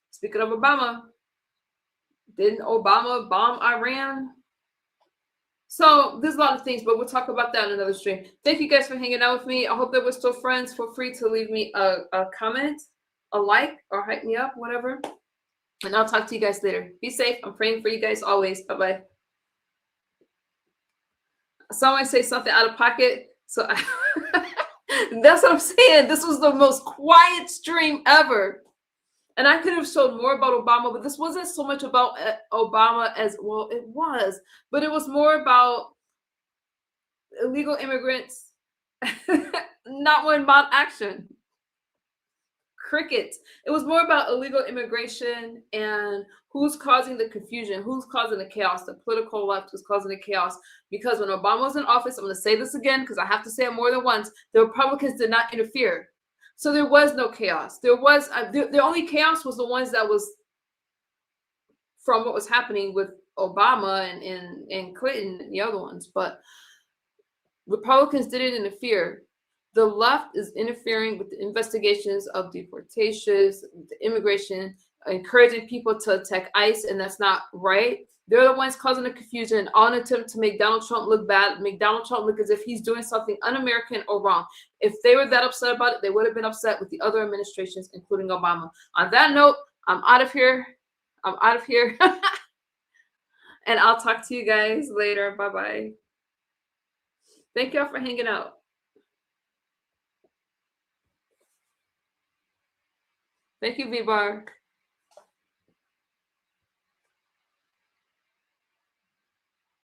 speaking of Obama, didn't Obama bomb Iran? So there's a lot of things, but we'll talk about that in another stream. Thank you guys for hanging out with me. I hope that we're still friends. Feel free to leave me a comment, a like, or hype me up, whatever. And I'll talk to you guys later. Be safe. I'm praying for you guys always. Bye-bye. Someone say something out of pocket. So that's what I'm saying. This was the most quiet stream ever. And I could have showed more about Obama, but this wasn't so much about Obama as well. It was, but it was more about illegal immigrants not one about action. Crickets. It was more about illegal immigration and who's causing the confusion, who's causing the chaos. The political left was causing the chaos because when Obama was in office, I'm going to say this again because I have to say it more than once, the Republicans did not interfere. So there was no chaos. There was the only chaos was the ones that was from what was happening with Obama and Clinton and the other ones. But Republicans didn't interfere. The left is interfering with the investigations of deportations, the immigration, encouraging people to attack ICE, and that's not right. They're the ones causing the confusion, all in an attempt to make Donald Trump look bad, make Donald Trump look as if he's doing something un-American or wrong. If they were that upset about it, they would have been upset with the other administrations, including Obama. On that note, I'm out of here. And I'll talk to you guys later. Bye-bye. Thank y'all for hanging out. Thank you, V-Bar.